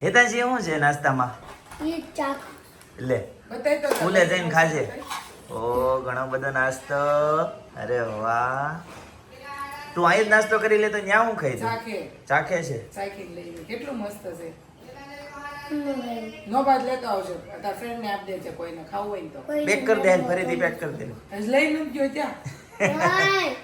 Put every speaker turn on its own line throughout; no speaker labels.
હેતાજી શું છે નાસ્તામાં? લે ફૂલે જઈને ખાજે. ઓ ઘણો બધો નાસ્તો. અરે વાહ, તું અહીં જ નાસ્તો કરી લે તો ન્યા હું ખાઈ દઉં. ચાખે છે.
કેટલું મસ્ત છે. નો બાદ લેતો આવજો. તાર ફ્રેન્ડ ને આપ દેજે, કોઈને ખાવું હોય તો.
પેક કરી દે, ફરીથી પેક કરી દે.
લઈને ગયો ત્યાં.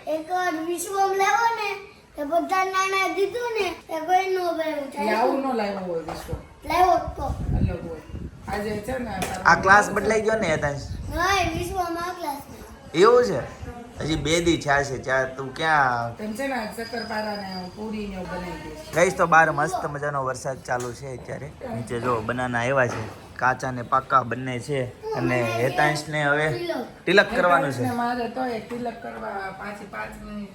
એક વાર વિશ્વમ લેવો ને તે બધા નાના દીધું ને તે કોઈ નો બેવું થાય.
આવું ન લાવ્યો હોય વિશ્વ.
લેવો તો
અલગ હોય. આજે છે ને
આ ક્લાસ બદલાઈ ગયો ને હેતાંશ?
નહીં વિશ્વમાં ક્લાસમાં
એવું છે? હજી 2 દી થયા છે. ત્યાં તું ક્યાં
તેમ છે ને શક્કરપારા ને પૂરી ને એવું બનાવી દઈશ.
ગઈશ? તો બહાર મસ્ત મજાનો વરસાદ ચાલુ છે અત્યારે. નીચે જો બનાના આવ્યા છે, કાચા ને પાકા બંને છે. અને હેતાંશ ને હવે તિલક કરવાનું છે.
મારે તો એક તિલક કરવા પાછી 5 મિનિટ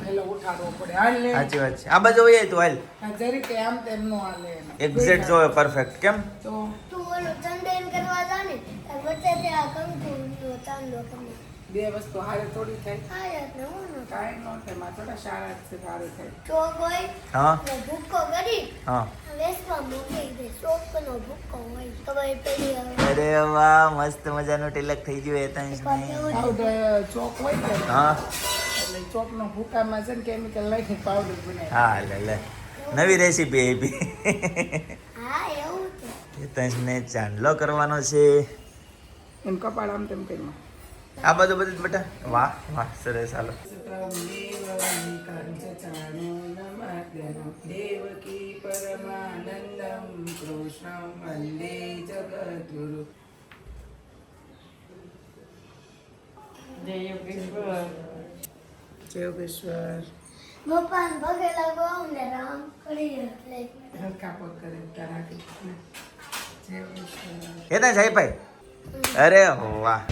વહેલો ઉઠાડવો પડે. હાલ લે.
સાચી વાત છે. આ બાજુ હોય તું હાલ.
જરીક આમ તેમ નો હાલે.
એક્ઝેક્ટ જોવે પરફેક્ટ. કેમ?
તો
તું ઓલો ચંદન કરવા જા ને તે વચ્ચે તે આ કંકુ ચાંદલો કરી
બે વસ્તુ હારે થોડી થાય.
આ એટલે હું નો
કાંઈ ન થાય. માં થોડા સારા છે, સારું થાય.
તો કોઈ
હા
ને ભૂકો કરી
હા.
વેસમાં મૂકી દે. ચોકનો ભૂકો હોય તો ભાઈ પેલી આવે.
અરે વાહ, મસ્ત મજાનું તિલક થઈ ગયું હેતાંશ ને.
પાવડર ચોક હોય ને
હા
એટલે ચોકનો ભૂકામાં છે ને કેમિકલ નાખી પાવડર બનાવી.
હા લે લે, નવી રેસીપી આપી.
હા એવું છે.
હેતાંશ ને ચાંદલો કરવાનો છે.
એમ કપાળ આમ તેમ કરી.
આ બધું બધું બેટા. વાહ વાહ, સરસ. હાલો.
દેવકી પરમાનંદમ કૃષ્ણમ વંદે જગદ્ગુરુ. જય યોગેશ્વર. જય યોગેશ્વર.
ભગવાન પગે લાગો ને રામ કરી એટલે
હલકા પગ કરે તારા કૃષ્ણ. જય યોગેશ્વર.
હેતાંશ હાઈ ભાઈ. અરે વાહ.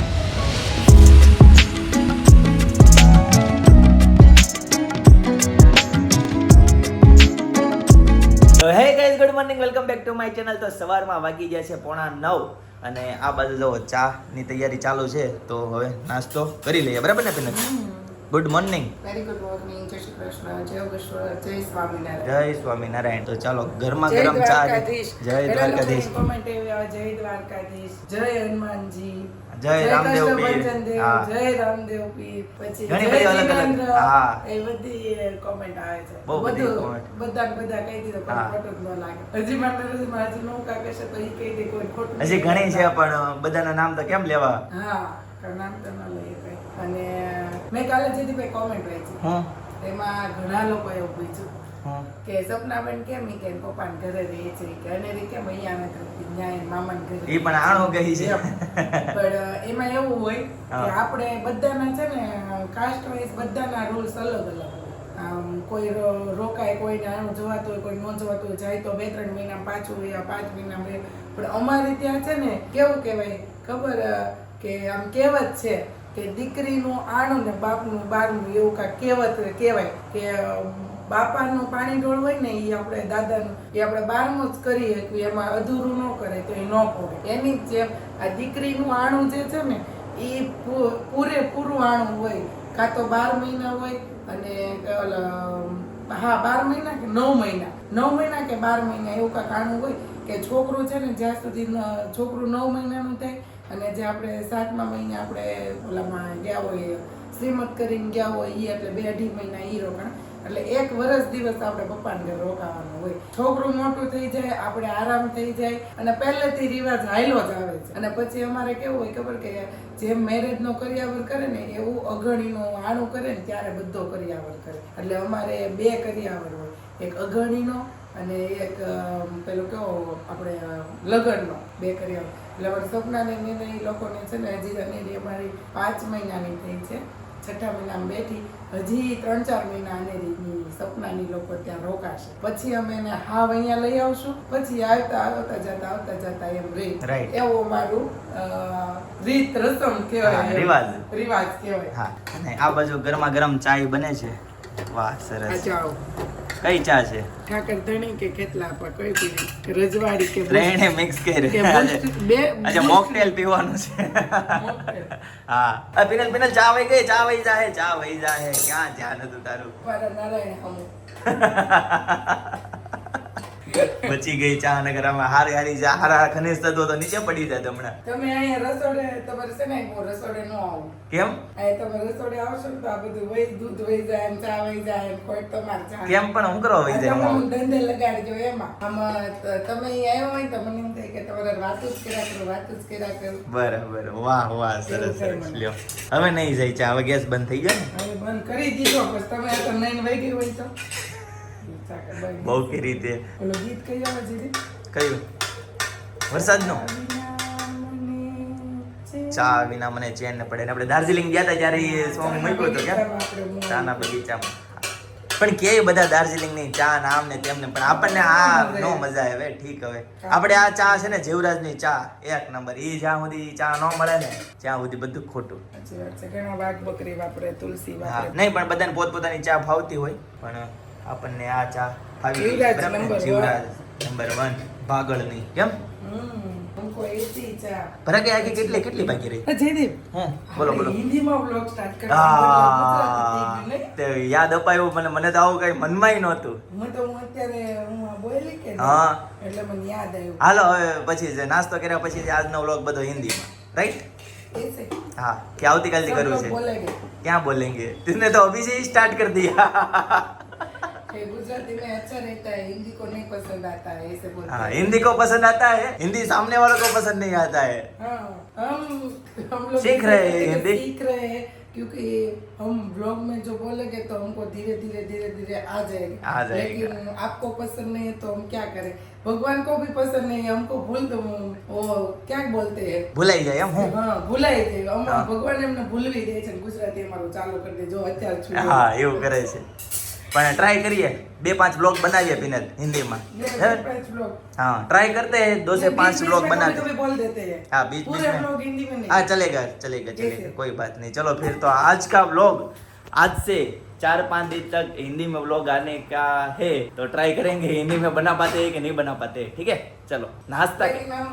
તો hey guys, good morning, welcome back to my channel. તો સવારમાં વાગી ગયા છે 8:45 અને આ બાજુ જો ચા ની તૈયારી ચાલુ છે. તો હવે નાસ્તો કરી લઈએ, બરાબર ને penal? Good morning.
Very good morning. જય શ્રી કૃષ્ણ. જય યોગેશ્વર. જય સ્વામિનારાયણ.
જય સ્વામિનારાયણ. તો ચાલો ગરમા ગરમ ચા. જય દ્વારકાધીશ.
કોમેન્ટ એવી આવે, જય દ્વારકાધીશ. જય હનુમાનજી.
જય રામદેવ પીર.
કૃષ્ણ
હા.
જય રામદેવ પીર. પછી
ઘણી
જય
બધી અલગ અલગ.
જીનેન્દ્ર.
હા.
એ બધી કોમેન્ટ આવે છે.
બહુ બધી
બધું
comment.
બધા કહી દીધું
હા.
પણ ખોટું જ ન લાગે. હજી માટે હજી નો કાકે છે તો ઈ કહી દે કોઈ ખોટું
હજી
નહીં
ઘણી છે
લાગે.
પણ બધાના નામ તો કેમ લેવા?
હા નામ તો ન લઈએ કઈ. અને મેં કાલે જેથી ભાઈ કોમેન્ટ વાંચી
હું
એમાં ઘણા લોકો એવું પૂછ્યું
હું
કે સપનાબેન કેમ ઈ કે પપ્પાને ઘરે રહે છે કે અનેરી કેમ અહીંયા નથી ન્યાય મામાને ઘરે
ઈ પણ આણો ગઈ છે.
એમ. પણ એમાં એવું હોય કે
હા.
આપણે બધાના છે ને કાસ્ટ વાઇઝ બધાના રૂલ્સ અલગ અલગ હોય. આમ કોઈ રોકાય, કોઈને આણું જવાતું હોય, કોઈ ન જવાતું હોય, જાય તો 2-3 મહિના પાછું હોય, 5 મહિના બે. પણ અમારે ત્યાં છે ને કેવું કહેવાય ખબર કે આમ કહેવત છે કે દીકરીનું આણું ને બાપનું બારનું, એવું કાંઈક કહેવત કહેવાય કે બાપાનું પાણી ઢોળ હોય ને એ આપણે દાદાનું એ આપણે બારનું જ કરી શકીએ, એમાં અધૂરું ન કરે તો એ ન પોગે. એની જ જેમ આ દીકરીનું આણું જે છે ને એ પૂરેપૂરું આણું હોય, કાં તો 12 મહિના હોય અને હા 12 મહિના કે 9 મહિના 9 મહિના કે 12 મહિના એવું કાંઈક આણું હોય કે છોકરું છે ને જ્યાં સુધી છોકરું 9 મહિનાનું થાય અને જે આપણે 7મા મહિને આપણે ઓલામાં ગયા હોય શ્રીમત કરીને ગયા હોય એ એટલે 2-2.5 મહિના એ રોકાણ એટલે 1 વર્ષ દિવસ આપણે પપ્પાને ઘરે રોકાવાનું હોય. છોકરું મોટું થઈ જાય, આપણે આરામ થઈ જાય અને પહેલેથી રિવાજ હાયલો જ આવે છે. અને પછી અમારે કેવું હોય ખબર કે જેમ મેરેજનો કરિયાવર કરે ને એવું અઘણીનો આણું કરે ને ત્યારે બધો કરિયાવર કરે. એટલે અમારે 2 કરિયાવર હોય, એક અઘણીનો અને એક પેલો કેવો આપણે લગ્નનો 2 કરિયાવર. એટલે અમારે સપનાને એ લોકોને છે ને હજી અનેરી અમારી 5 મહિનાની થઈ છે, 6ઠા મહિનામાં બેઠી, હજી 3-4 મહિના અનેરીની સપનાની લોકો ત્યાં રોકાશે. પછી અમે એને હાવ અહીંયા લઈ આવશું, પછી આવતા જતા એમ રહી.
Right.
એવું અમારું રીત રસમ કહેવાય,
હા, રિવાજ.
રિવાજ કહેવાય.
હા. અને આ બાજુ ગરમા ગરમ ચાય બને છે. વાહ, સરસ.
જાઓ
કઈ ચા છે?
ઠાકર ધણી કે કેટલા આપા કઈ પીવી કે રજવાડી કે
ત્રણે મિક્સ કરી.
કે
આજે મોકટેલ પીવાનું છે. હા. આ પિનલ ચા વહી ગઈ, ચા વહી જાહે. ક્યાં ધ્યાન હતું તારું?
નારાયણ હમું
બચી ગઈ ચા નગર આમાં હારી હારી ચા હારા ખનીજ તત્વો તો નીચે પડી જાય હમણાં.
તમે અહીંયા રસોડે તમારે છે ને હું રસોડે ન આવું.
કેમ
અહીંયા તમે રસોડે આવશો ને તો આ બધું વહી દૂધ વહી જાય ને ચા વહી જાય ને કોઈ તમારે ચા
કેમ પણ હું કરવા વહી જાય
તમે
હું?
હું ધંધે લગાડજો એમાં. આમાં તમે અહીંયા આવ્યો હોય તો મને એમ થાય કે તમારે વાતો જ કર્યા કરો વાતો જ કર્યા કરો.
બરાબર વાહ વાહ સરસ સરસ લ્યો હવે નહીં જાય ચા હવે ગેસ બંધ થઈ ગયો ને
હવે બંધ કરી દીધો પછી તમે આ તો નહીં વહી ગઈ હોય તો
બહુ કે રીતે
ઓલું ગીત કઈ આવે છે રે?
કયું વરસાદનું ચા વિના મને ચેન ન પડે ને આપણે દાર્જિલિંગ ગયા હતા ત્યારે એ સોંગ મૂક્યું હતું ક્યાં ચાના બગીચામાં પણ કે બધા દાર્જિલિંગ ની ચા ને આમ ને તેમને પણ આપણને આ નો મજા આવે ઠીક હવે આપણે આ ચા છે ને જીવરાજ ની ચા એક નંબર ઈ જ્યાં સુધી ચા ન મળે ને ત્યાં સુધી બધું ખોટું
સાચી વાત છે ઘણા વાઘ બકરી વાપરે તુલસી
હા
વાપરે
નહીં પણ બધાને પોતપોતાની ચા ફાવતી હોય પણ આપણને આ ચા ફાવી ગઈ.
જીવરાજ
બરાબર ને?
number one.
જીવરાજ નંબર 1 ભાગળની કેમ
हमको ऐसी चા
ભરા કે આખી કેટલી બાકી રહી
જયદીપ
હું બોલો બોલો
હિન્દીમાં બ્લોગ સ્ટાર્ટ કરી
તે યાદ અપાયું મને તો આવું કઈ મનમાંય નહોતું
હું અત્યારે હું આ બોલી કે ને,
હા.
એટલે મને યાદ આવ્યું
હાલો હવે પછી જે નાસ્તો કર્યા પછી જે આજનો વ્લોગ બધો હિન્દીમાં રાઈટ
ऐसे
हाँ क्या આવતીકાલથી
सब
કરવું
लोग
છે
बोलेंगे
क्या बोलेंगे तुमने तो अभी से ही स्टार्ट कर दिया
कि गुजराती में अच्छा रहता है हिंदी को नहीं पसंद आता है ऐसे बोलते
हाँ
हैं।
हिंदी को पसंद आता है हिंदी सामने वालों को पसंद नहीं आता है
हाँ हम लोग
सीख रहे हैं
धीरे-धीरे
हिंदी।
सीख रहे हैं क्योंकि हम ब्लॉग में जो बोलेंगे तो हमको धीरे धीरे आ जाएगा
आ जाएगा।
लेकिन आपको पसंद नहीं है तो हम क्या करें भगवान को भी पसंद नहीं है हमको भूल दो वो क्या बोलते हैं
ભૂલાઈ જાય એમ હું
હા ભૂલાઈ ગઈ
હા.
ભગવાન એમને ભૂલવી દે છે ને ગુજરાતી અમારું ચાલુ કરી દે જો અત્યારે છું
હા એવું કરે છે પણ ટ્રાય કરીએ 2-5 બ્લોગ બનાવીએ પિનલ હિન્દીમાં
ये पांच लोग
हाँ ट्राई करते हैं 2 से 5 ब्लॉग बनाते
कभी बोल देते हैं
हाँ बीच
पूरे
में
ब्लॉग हिंदी में नहीं
हाँ चलेगा चलेगा
जैसे?
चलेगा कोई बात नहीं चलो फिर तो आज का व्लॉग आज से 4-5 दिन तक हिंदी में व्लॉग आने का है तो ट्राई करेंगे हिंदी में बना पाते हैं कि नहीं बना पाते हैं ठीक है चलो नाश्ता
लेकिन हम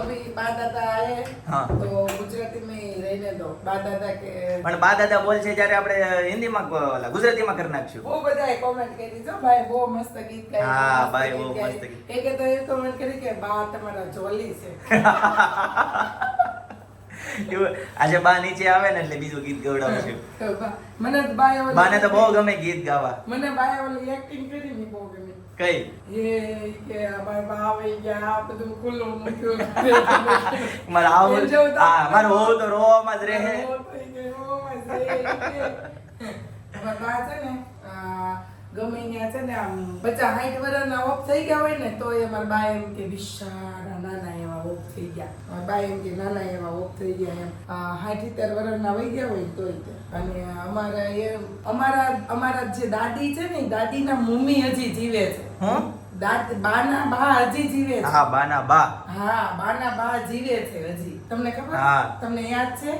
अभी बा दादा आए
हाँ।
तो गुजराती में ही रहने दो बा दादा के
પણ બા દાદા બોલ છે જ્યારે આપણે હિન્દીમાં ઓલા ગુજરાતીમાં કરી નાખશું
બહુ બધાએ કોમેન્ટ કરી દીધો ભાઈ બહુ મસ્ત ગીત ગાયું
હા,
મસ્ત
ભાઈ,
ગીત
બહુ
ગાયું.
મસ્ત ગીત.
એકે તો એ કોમેન્ટ કરી કે બા તમારા જોલી છે
એવું આજે બા નીચે આવે ને એટલે બીજું ગીત ગવડાવશું
તો મને તો બાએ ઓલી-
બાને તો બહુ ગમે ગીત ગાવા
મને બાએ ઓલી એક્ટિંગ કરી ને બહુ ગમી
કઈ
એ કે અમારા બા આવી ગયા આ બધું ખુલ્લું મૂક્યું
મારા આવું
એમ જેવું તો-
હા મારું હોવ તો રોવામાં જ રહે
અમારા બા છે ને ગમે ત્યાં છે ને આમ 50-60 વર્ષના ઓફ થઈ ગયા હોય ને તો એ મારા બા એમ કે વિશાળા નાના એવા ઓફ થઈ ગયા મારા બા એમ કે નાના એવા ઓફ થઈ ગયા એમ 60-70 વર્ષના વહી ગયા હોય તોય તે અને અમારા જે દાદી છે ને એ દાદીના મમ્મી હજી જીવે છે
હું
બાના બા હજી જીવે છે
હા બાના બા
હા બાના બા જીવે છે હજી તમને ખબર
હા.
તમને યાદ છે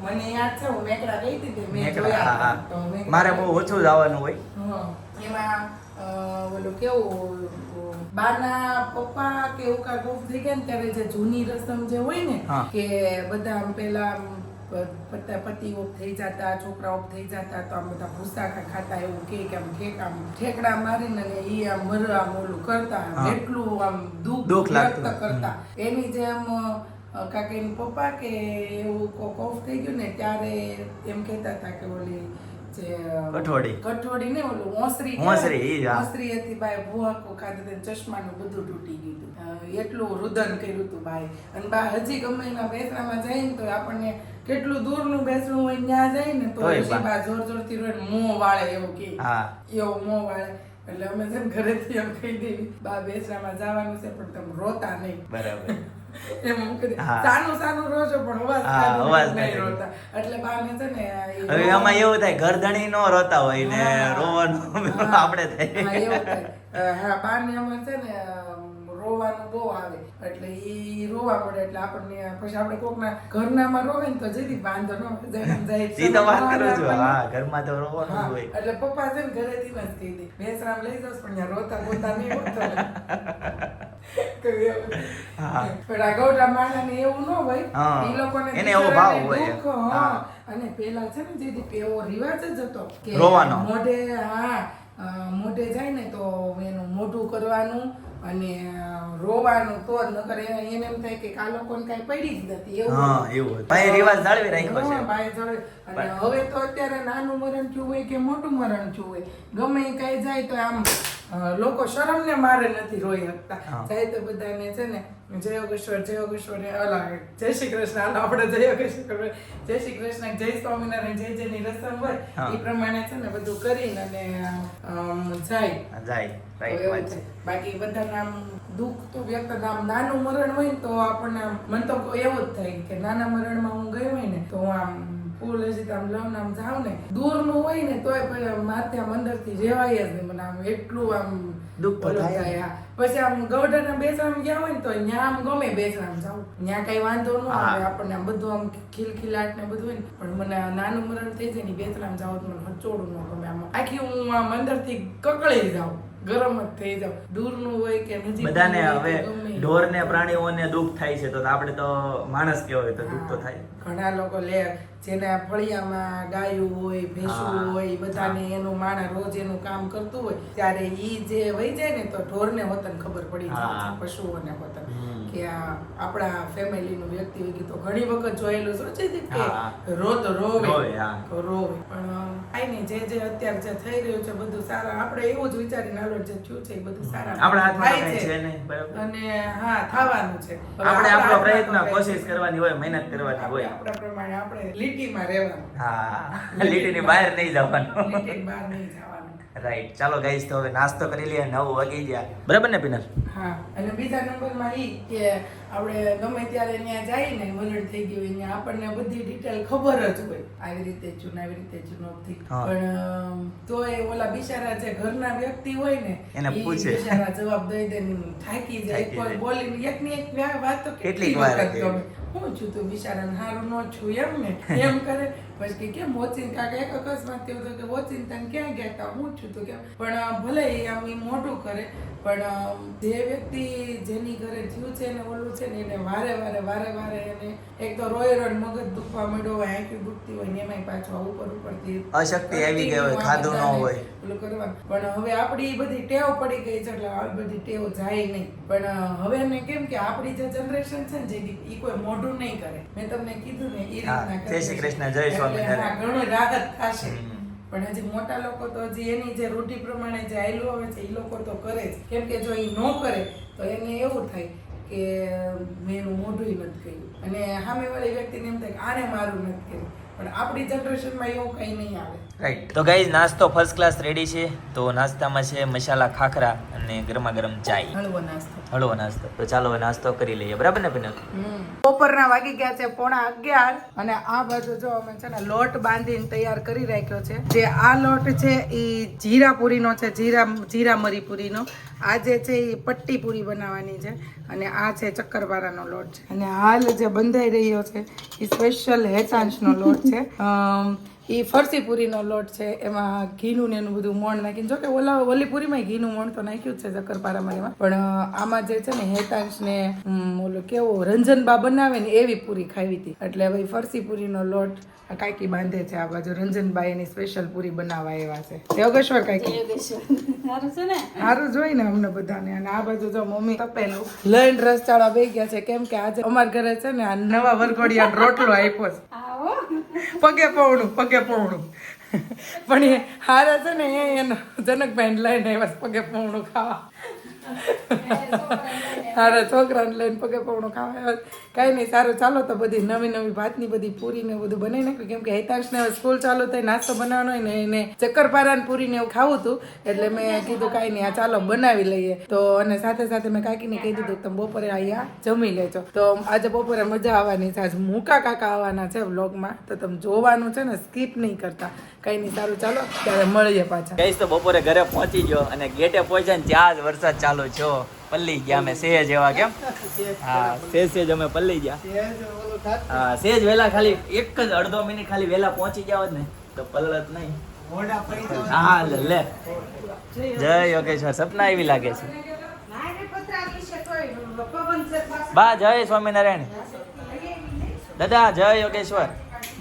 મને યાદ છે હું મેકડા ગઈ હતી તે મેં
મેકડા,
જોયા
હા,
હતા. તો
હા.
મેકડા
મારે બહુ ઓછું જ આવવાનું હોય
હા. એમાં ઓલું કેવું બાના પપ્પા કે એવું કાંઈક ઓફ થઈ ગયા ને ત્યારે જે જૂની રસમ જે હોય ને
હા.
કે બધા આમ પેલા પતિ ઓફ થઈ જતા છોકરા ઓફ થઈ જતા તો આમ બધા ભૂસા ખાતા એવું કે આમ ઠેકડા મારીને અને ઈ આમ મરવા ઓલું કરતા
હા.
એટલું આમ
દુઃખ
દુઃખ
લાગતું.
વ્યક્ત કરતા એની જેમ કાકીના પપ્પા કે એવું કોક ઓફ થઈ ગયું ને ત્યારે એમ કહેતા હતા કે ઓલી જે કઠોડી ને ઓલું ઓસરી
ઓસરી, ઈ જ, હા.
ઓસરી હતી બાય ભૂહાકો ખાધું ને ચશ્માનું બધું તૂટી ગયું હતું. એટલું રુદન કર્યું હતું બાય અને બા હજી ગમે એના બેસરામાં જાય ને તો આપણને કેટલું દૂરનું બેસરું હોય ત્યાં જાય ને તો
તોય
હજી બા જોર જોરથી રોય ને મોં વાળે એવું કે
હા
એવું મોં વાળે એટલે અમે છે ને ઘરેથી એમ કહી દેવી બા બેસરામાં જવાનું છે પણ તમે રોતા નહીં
બરાબર
એમ હું કીધું,
હા.
સાનું રોજો પણ અવાજ
હા,
કાઢીને
અવાજ
નહીં
કાઢીને.
રોતા એટલે બાને છે ને
હવે આમાં એવું થાય ઘરધણી નો રોતા હોય ને રોવાનું આપણે થાય
હા એવું થાય હા બાને અમારે છે ને રોવાનું બહુ આવે એટલે ઈ રોવા પડે એટલે આપણને પછી આપણે કોકના ઘરનામાં રોવે ને તો જેથી વાંધો ન જાય
ઈ તો વાત કરું છું હા ઘરમાં તો રોવાનું જ
હા,
હોય
એટલે પપ્પા છે ને ઘરેથી જ કહી દે બેસરામ લઈ જાવ પણ ત્યાં રોતા બોતા નહીં હોતો તો એવું.
હા.
પણ આ ગૌડા માણસને એવું ન હોય
હા.
ઈ લોકોને
એને એવો ભાવ હોય.
દુઃખ, હા.
હા.
અને પેલા છે ને જે એવો રિવાજ જ હતો કે
રોવાનો.
મોઢે હા મોઢે જાય ને તો એનું મોઢું કરવાનું અને રોવાનું તો જ નકર એને એમ થાય કે આ લોકોને કાંઈ પડી જ નથી એવું.
હા એવું ભાઈ રિવાજ જાળવી રાખ્યો છે.
હા, ભાઈ જોડે. અને હવે તો અત્યારે નાનું મરણ થયું હોય કે મોટું મરણ થયું હોય ગમે એ કાંઈ જાય તો આમ લોકો શરમને મારે નથી રોઈ શકતા. જાય તો બધાને છે ને જય યોગેશ્વર જય શ્રી કૃષ્ણ હાલો આપણે જય યોગેશ્વર જય શ્રી કૃષ્ણ જય સ્વામિનારાયણ જય જયની રસમ હોય એ પ્રમાણે છે ને બધું કરીને અને જાય. બાકી બધાને આમ દુઃખ તો વ્યક્ત આમ નાનું મરણ હોય ને તો આપણને મન તો એવું જ થાય કે નાના મરણમાં હું ગઈ હોય ને તો આમ ફૂલ હજી આમ લઉં આમ જાવ ને દૂરનું હોય ને તોય માથે આમ અંદરથી રેવાય જ નહીં મને આમ એટલું આમ
દુઃખ થાય.
પછી આમ ગૌઢાના બેસરામ ગયા હોય ને તો ત્યાં આમ ગમે બેસરામ જાવ ત્યાં કઈ વાંધો ન આવે આપણને આમ બધું આમ ખિલખિલાટ ને બધું હોય ને પણ મને નાનું મરણ થઈ જાય ને બેસરામ જાવ તો મને હચોડું ન ગમે આમ આખી હું આમ અંદરથી કકળી જાઉં ગરમ જ થઈ જાવ દૂરનું હોય કે નજીક
બધાને હવે ઢોર ને પ્રાણીઓને દુઃખ થાય છે તો આપણે તો માણસ કહેવાય તો દુઃખ તો થાય.
ઘણા લોકો લે જેના ફળિયામાં ગાયું હોય ભેંસું હોય બધાને એનું માણસ રોજ એનું કામ કરતું હોય ત્યારે ઈ જે વહી જાય ને તો ઢોરને વતન ખબર પડી જાય છે પશુઓને વતન કે આ આપણા ફેમિલીનું વ્યક્તિ હોય તો ઘણી વખત જોયેલું છે કે રોવે પણ આઈ નહીં જે અત્યારે જે થઈ રહ્યું છે બધું સારા આપણે એવું જ વિચારીને હાલો જે થયું છે એ બધું સારા
આપણા હાથમાં છે ને બરાબર
અને હા થવાનું છે
આપણે આપણો પ્રયત્ન કોશિશ કરવાની હોય મહેનત કરવાની હોય
આપણા પ્રમાણે આપણે લીટીમાં રહેવાનું.
હા લીટીની બહાર નહીં જવાનું.
લીટીની બહાર નહીં જવાનું.
રાઈટ ચાલો ગાઈસ તો હવે નાસ્તો કરી લઈએ 9 વાગી ગયા બરાબર ને પિનલ.
હા અને બીજા નંબરમાં ઈ કે આપણે ગમે ત્યારે ત્યાં જઈએ ને વલણ થઈ ગયું હોય ત્યાં આપણને બધી ડિટેલ ખબર જ હોય આવી રીતે ચૂન આવી રીતે ચૂનોથી પણ તોય ઓલા બિચારા જે ઘરના વ્યક્તિ હોય ને
એને પૂછે
બિચારા જવાબ દઈ દે થાકી જાય કોઈ બોલીને એકની એક વાત તો
કેટલીક વાર
ગમે હું છું તું બિચારાને હારું ન છું એમ ને એમ કરે પછી કેમ વોચિંગ કાકા એક અકસ્માત થયો હતો કે વોચિંગ તને ક્યાં ગયા હતા હું છું તું કેમ પણ ભલે એ આમ મોઢું કરે પણ જે વ્યક્તિ જેની ઘરે થયું છે ને ઓલું છે ને એને વારે એને એક તો રોય મગજ દુખવા માંડ્યો હોય આંખી દુખતી હોય ને એમાંય પાછું ઉપરથી
અશક્તિ આવી ગઈ હોય ખાધું ન હોય
ઓલું કરવાનું પણ હવે આપણી બધી ટેવ પડી ગઈ છે એટલે આ બધી ટેવ જાય નહીં પણ હવે ને કેમ કે આપણી જે જનરેશન છે ને જે ઈ કોઈ મોઢું નહીં કરે મેં તમને કીધું ને એ રીતના
જય શ્રી કૃષ્ણ જય સ્વામિનારાયણ
ઘણું રાહત થશે પણ હજી મોટા લોકો તો હજી એની જે રૂઢી પ્રમાણે જે આયલું આવે છે એ લોકો તો કરે જ કેમ કે જો એ ન કરે તો એને એવું થાય કે મેં એનું મોઢું નથી કર્યું અને સામેવાળી વ્યક્તિને એમ થાય કે આને મારું નથી કર્યું પણ આપણી જનરેશનમાં એવું કંઈ નહીં આવે.
રાઈટ તો ગાઈઝ નાસ્તો ફર્સ્ટ ક્લાસ રેડી છે તો નાસ્તામાં છે મસાલા ખાખરા અને ગરમા ગરમ ચાય હળવો નાસ્તો તો ચાલો હવે નાસ્તો કરી લઈએ બરાબર ને પિનલ.
બપોરના વાગી ગયા છે 11:15 અને આ બાજુ જો અમે છે ને લોટ બાંધીને તૈયાર કરી રાખ્યો છે જે આ લોટ છે એ જીરાપુરીનો છે જીરા મરી પૂરીનો આ જે છે એ પટ્ટી પૂરી બનાવવાની છે અને આ છે ચક્કરવાળાનો લોટ છે અને હાલ જે બંધાઈ રહ્યો છે એ સ્પેશિયલ હેતાંશનો લોટ છે એ ફરસી પૂરીનો લોટ છે એમાં ઘીનું ને એનું બધું મોણ નાખીને જો કે ઓલી પૂરીમાં ઘીનું મોણ તો નાખ્યું જ છે ચક્કરપારામાં એમાં પણ આમાં જે છે ને હેતાંશ ને ઓલો કેવો રંજનબા બનાવે ને એવી પૂરી ખાવી હતી એટલે હવે ફરસી પૂરીનો લોટ કાકી બાંધે છે આ બાજુ રંજનબા એની સ્પેશિયલ પૂરી બનાવવા એવા છે યોગેશ્વર કાકી સારું જોઈ ને અમને બધાને અને આ બાજુ જો મમ્મી તપેલું લઈને રસ ચાળવા બેસી ગયા છે કેમ કે આજે અમારા ઘરે છે ને આ નવા વરઘોડિયા રોટલો આપ્યો છે પગે પૌણું પણ એ હારે છે ને એનો જનકભાઈ લઈને આવ્યા પગે પૌણું ખાવા હારે છોકરાને લઈને પગે પૌણું ખાવા કાંઈ નહીં સારું ચાલો તો બધી નવી ભાતની બધી પૂરીને બધું બનાવી નાખ્યું કેમ કે હિતાંશને સ્કૂલ ચાલુ થઈ નાસ્તો બનાવવાનો હોય ને એને ચક્કરપારાને પૂરીને એવું ખાવું હતું એટલે મેં કીધું કાંઈ નહીં આ ચાલો બનાવી લઈએ તો અને સાથે મેં કાકીને કહી દીધું તમે બપોરે અહીંયા જમી લેજો તો આજે બપોરે મજા આવવાની છે આજે મૂકા કાકા આવવાના છે વ્લોગમાં તો તમે જોવાનું છે ને સ્કીપ નહીં કરતા કઈ નહીં સારું ચાલો ત્યારે મળીએ પાછા.
ગઈશ તો બપોરે ઘરે પહોંચી ગયો અને ગેટે પહોંચ્યા ને ત્યાં જ વરસાદ ચાલુ છો પલ્લી ગયા અમે સેજ એવા કેમ હા સેજ અમે પલ્લી ગયા હા સેજ વેલા ખાલી એક જ અડધો મિનિટ ખાલી વેલા પહોંચી જાવ ને તો પલળત નહીં. હા લે જય યોગેશ્વર સપના એવી લાગે છે બા જય સ્વામિનારાયણ દાદા જય યોગેશ્વર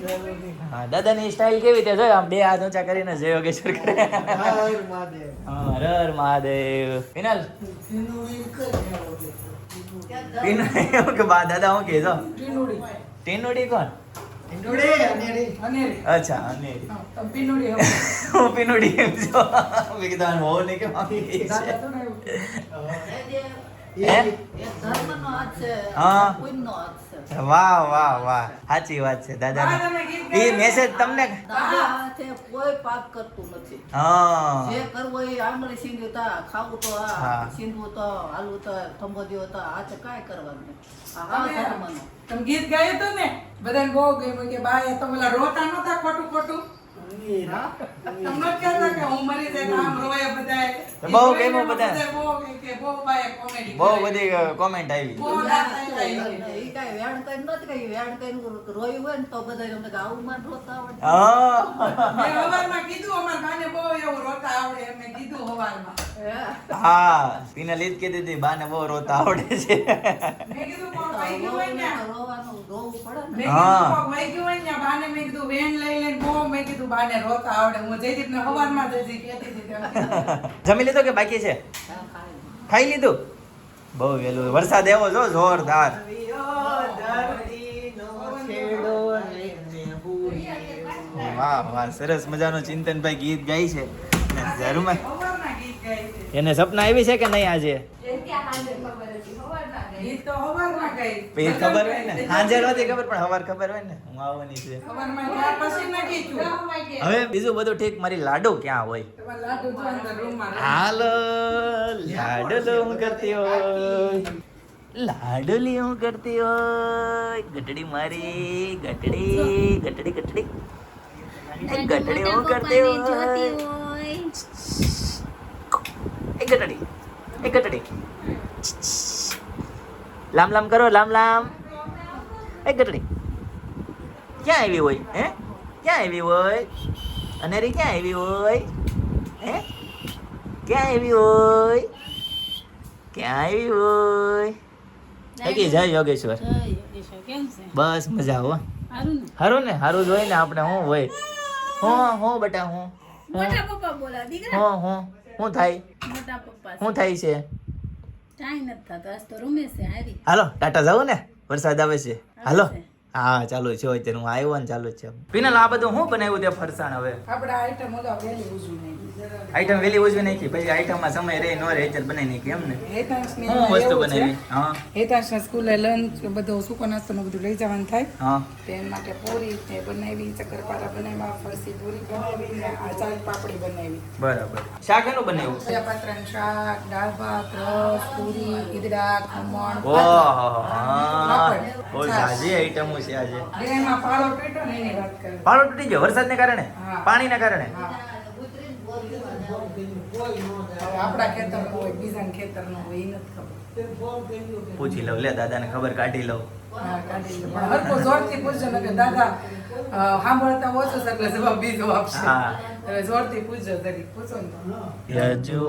હા દાદાની સ્ટાઇલ કેવી તે જોયો આમ બે હાથ ઊંચા કરીને જય યોગેશ્વર કરે હા હર હર મહાદેવ ફિનલ પિનુ કે બા દાદા હું કે જો ટીનુડી કોણ અચ્છા અનેરી હું પિનુડી એમ છો મેં કીધું આને હોવ નહીં કે મામી છે હા વાહ વાહ વાહ સાચી વાત છે દાદા એ મેસેજ તમને
કોઈ પાપ કરતું નથી
હા
જે કરવું એ આંગળી સીંધ્યું તા ખાવું તો
હા.
આ સીંધવું તો હાલવું તો થંભોદ્યો તો આ છે કાંઈ કરવાનું નહીં. આ હા ધર્મનો.
તમે ગીત ગાયું હતું ને બધાને બહુ ગમ્યું કે બા એ તો પેલા રોતા નહોતા ખોટું ખોટું તમને નથી કહેતા કે હું મરી જાય તો આમ રોયા બધાએ.
બહુ ગમ્યું બધાએ.
બહુ કે બહુ બાએ comedy
બહુ
કરી.
બધી કોમેન્ટ આવી
બહુ દાંત આવી.
ઈ કાંઈ વેણ કરીને નથી કહ્યું. વેણ કરીને રોયું હોય ને તો બધા એમને કે આવું મારે રોતા આવડે.
હા
મેં હવારમાં કીધું અમારા બાને બહુ એવું રોતા આવડે એમ મેં કીધું હવારમાં.
હા પિનલ ઈ જ કીધી હતી બાને બહુ રોતા આવડે છે
મેં કીધું કોણ વહી ગયું હોય ને
રોવાનું રોવું પડે ને.
મેં કીધું કોક વહી ગયું હોય ને બાને મેં કીધું વેન લઈ લઈને બહુ મેં કીધું બાને રોતા આવડે હું જયદીપને હવારમાં જ હજી કહેતી હતી તેમ કીધું.
જમી લીધું કે બાકી છે ખાઈ લીધું બહુ વહેલું વરસાદ એવો જો જોરદાર વાહ વાહ સરસ મજાનું ચિંતનભાઈ ગીત ગાય છે ને જરૂરમાં
હવારના ગીત ગાય છે.
એને સપના આવી છે કે નહીં આજે
ગીત તો હવારમાં ગાય.
એ ખબર હોય ને સાંજે નથી ખબર પણ હવાર ખબર હોય ને હું આવવાની છે
હવારમાં ગયા પછી ના કીધું.
હવે બીજું બધું ઠીક મારી લાડુ ક્યાં હોય
તમારે લાડુ જો અંદર રૂમમાં રહે.
હાલો લાડુ હું કરતી હોય લાડુલી હું કરતી હોય ગટડી મારી ગટડી ગટડી ગટડી ગટડી હું કરતી હોય એ ગટડી લામ લામ કરો લામ લામ એ ગટડી ક્યાં આવી હોય હે ક્યાં આવી હોય અનેરી ક્યાં આવી હોય હે ક્યાં આવી હોય ક્યાં આવી હોય હકી જય યોગેશ્વર બસ મજા હો હારું ને હારું જ હોય ને આપણે શું હોય હું બેટા હું
મોટા પપ્પા બોલા દીકરા
હું થાય
મોટા પપ્પા
શું થાય છે
કાંઈ નથી થતું આજ તો રૂમે છે આવી
હાલો ટાટા જાવ ને વરસાદ આવે છે હાલો
છે.
હા ચાલુ છે અત્યારે હું આવ્યો ને ચાલુ જ છે પિનલ આ બધું હું બનાવ્યું તે ફરસાણ હવે
આપણે આ item અગાઉ વહેલી ઉજવી નાખી.
આઈટમ વેલી ઉજવી નાખી પછી આઈટમમાં સમય રહે નો રહે અત્યારે બનાવી નાખી એમ ને
હેતાંશની
હું વસ્તુ
એવું છે.
બનાવી હા
હેતાંશના સ્કૂલે લંચ બધું સૂકો નાસ્તો ને બધું લઈ જવાનું થાય
હા
તે માટે પૂરી તે બનાવી શક્કરપારા બનાવ્યા ફરસી પૂરી બનાવી ને આ ચાટ પાપડી બનાવી
બરાબર શાક એનું બનાવ્યું
સોયા પાત્રાનું શાક દાળ ભાત રસ પૂરી ઈદડા ખમણ
ઓહો
પાપડ.
બહુ જાજી આઈટમો છે આજે
એમાં પાળો તૂટ્યો ને એની વાત કરે
પાળો તૂટી ગયો વરસાદને કારણે
હા.
પાણીના કારણે
હા. હવે આપણા ખેતરનું હોય બીજાના ખેતરનું હોય એ નથી ખબર.
પૂછી લઉં લે દાદાને ખબર કાઢી લઉં
હા, કાઢી લો. પણ હરખું જોરથી પૂછજો ને કે દાદા સાંભળતા ઓછો છે એટલે જવાબ બીજો આપશે
હા.
હવે જોરથી પૂછજો જરી પૂછો ને તો.
યજુ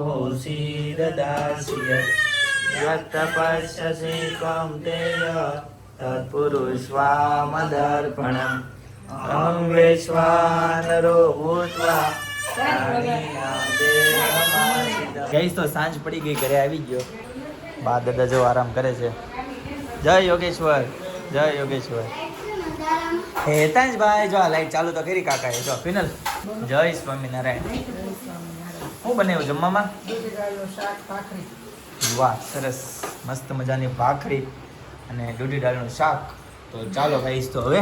શિરદાસ્ય યત્તપસ્યસી કૌન્તેય તત્પુરુષવામદર્પણમ અહં વૈશ્વાનરો ભૂત્વા ગઈશ તો સાંજ પડી ગઈ ઘરે આવી ગયો બા દાદા જો આરામ કરે છે જય યોગેશ્વર જય યોગેશ્વર હેતાંશભાઈ જો આ લાઈટ ચાલુ તો કરી કાકાએ જો ફિનલ જય સ્વામિનારાયણ શું બનાવ્યું જમવામાં
દૂધીદાળનું શાક ભાખરી
વાહ સરસ મસ્ત મજાની ભાખરી અને દૂધી દાળનું શાક તો ચાલો ભાઈ તો હવે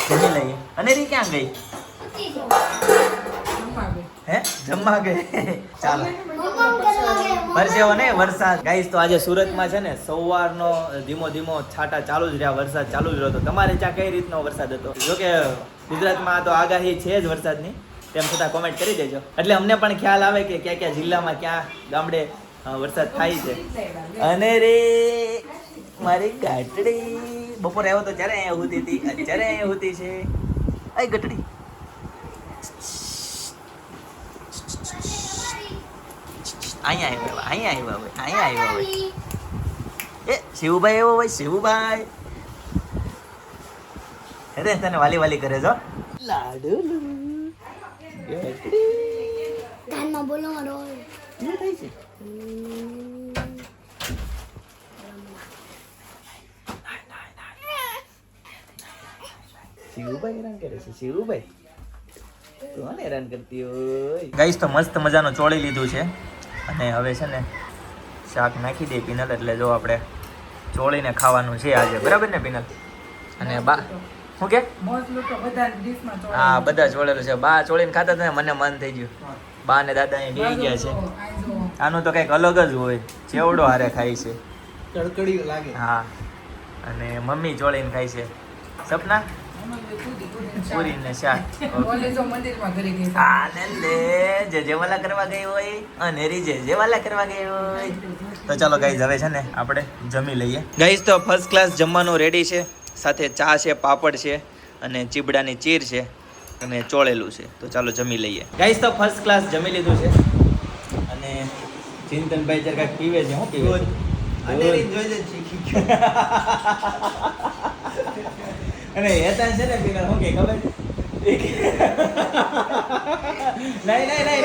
જમી લઈએ અને રી ક્યાં ગઈ
જમવા ગઈ.
હે જમવા ગઈ ચાલો
મમ્મા કરવા ગયા
પરસેવો ને વરસાદ ગાઈસ તો આજે સુરતમાં છે ને સવારનો ધીમો ધીમો છાંટા ચાલુ જ રહ્યા વરસાદ ચાલુ જ રહ્યો હતો તમારે ત્યાં કઈ રીતનો વરસાદ હતો જો કે ગુજરાતમાં તો આગાહી છે જ વરસાદની તેમ છતાં કોમેન્ટ કરી દેજો એટલે અમને પણ ખ્યાલ આવે કે કયા કયા જિલ્લામાં ક્યાં ગામડે વરસાદ થાય છે અને રે મારી ગાટડી બપોરે આવ્યો તો જ્યારે અહીંયા હોતી હતી અત્યારે અહીંયા હોતી છે અય ગટડી અહીંયા આવ્યા હોય એ શિવભાઈ એવો હોય શિવભાઈ અરે તને વાલી વાલી કરે છો લાડુ
કાનમાં બોલો મારો
શિવભાઈ હેરાન કરે છે શિવભાઈ કોણ હેરાન કરતી હોય ગાઈસ તો મસ્ત મજાનું ચોળી લીધું છે અને હવે છે ને શાક નાખી દે પિનલ એટલે જો આપણે ચોળીને ખાવાનું છે આજે બરાબર ને પિનલ અને બા શું કે
મોજ લૂંટો બધા ડીશમાં ચોળે.
હા બધા ચોળેલું છે બા ચોળીને ખાતા હતા ને મને મન થઈ ગયું બા ને દાદા અહીં બેસી ગયા છે
આ જો.
આનું તો કંઈક અલગ જ હોય ચેવડો હારે ખાય છે
કડકડી લાગે.
હા અને મમ્મી ચોળીને ખાય છે સપના
એમાં બધું કૂદી કૂદીને શાક.
પૂરી ને શાક
ઓલે જો મંદિરમાં ઘરે ગઈ છે.
આનંદે જે જેવાલા કરવા ગઈ હોય અનેરી જે જેવાલા કરવા ગઈ હોય તો ચાલો ગાઈઝ હવે છે ને આપણે જમી લઈએ ગાઈઝ તો ફર્સ્ટ ક્લાસ જમવાનું રેડી છે સાથે ચા છે પાપડ છે અને ચીબડાની ચીર છે અને ચોળેલું છે તો ચાલો જમી લઈએ ગાઈઝ તો ફર્સ્ટ ક્લાસ જમી લીધું છે અને ચિંતનભાઈ જરા કાંઈક પીવે છે શું પીવે છે
અનેરી જોઈ જ શીખી ગયો.
અને હેતા છે ને પીનલ શું કે ખબર નહીં નહીં નહીં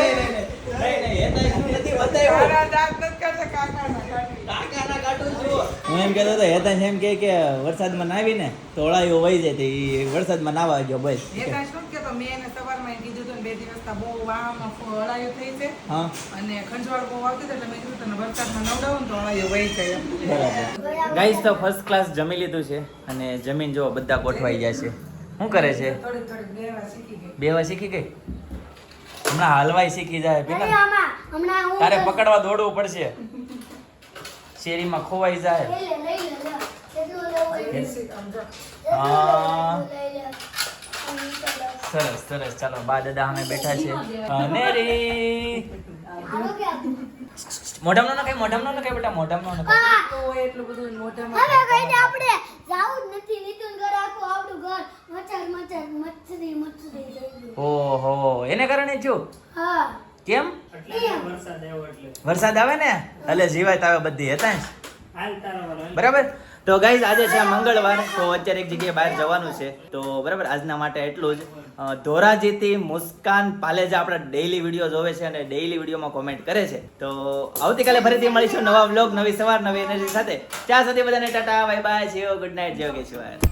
નહીં નહીં હેતા શું નથી બતાવ્યું
તારા દાંત નથી કાઢતા, કાકાના કાઢી.
કાકાના કાઢું છું હું એમ કહેતો હતો હેતા એમ કે વરસાદમાં નાવીને તો ઓળાયો વહી જાય તો એ વરસાદમાં નાવા ગયો બસ
એ કાંઈ શું કહેતો, મેં એને સવારમાં એમ કીધું હતું ને 2 દિવસથી બહુ વાહમાં હળાયું થઈ છે
હા
અને ખંજવાળ બહુ આવતી હતી એટલે મેં કીધું તને વરસાદમાં નવડાવું ને તો હળાયું વહી જાય એમ.
બરાબર ગાઈસ તો ફર્સ્ટ ક્લાસ જમી લીધું છે અને જમીન જો બધા ગોઠવાઈ ગયા છે શું કરે છે
થોડીક થોડીક દેવા શીખી ગઈ.
બેવા શીખી ગઈ હમણાં હાલવાય શીખી જાય
અરે
પેલા
આમાં હમણાં હું
તારે પકડવા દોડવું પડશે શેરીમાં ખોવાઈ જાય
લઈ લે કેટલું લેવું હોય?
શીખ, આમ જો.
હા
લઈ લે
સરસ સરસ ચાલો બા દાદા અમે બેઠા છે અનેરી
આવો કે
મોઢામાં ન ખાય બેટા મોઢામાં ન ખાય
તો હોય એટલું બધું મોઢામાં
હવે કહીને આપણે જાવું જ નથી નીતુન ઘર આખું આપણું ઘર મચ્છર મચ્છર મચ્છરી મચ્છરી થઈ ગયું.
ઓહો એને કારણે થયું
હા
કેમ વરસાદ આવે ને એટલે જીવાત આવે બધી હતા જ. બરાબર તો ગાઈઝ આજે છે મંગળવાર તો અત્યારે એક જગ્યાએ બહાર જવાનું છે તો બરાબર આજના માટે એટલું જ ધોરાજીથી મુસ્કાન પાલેજા આપણા ડેઈલી વિડીયો જોવે છે અને ડેઈલી વિડીયોમાં કોમેન્ટ કરે છે તો આવતીકાલે ફરીથી મળીશું નવા વ્લોગ નવી સવાર નવી એનર્જી સાથે ત્યાં સુધી બધાને Tata bye bye Jio good night જય યોગેશ્વર.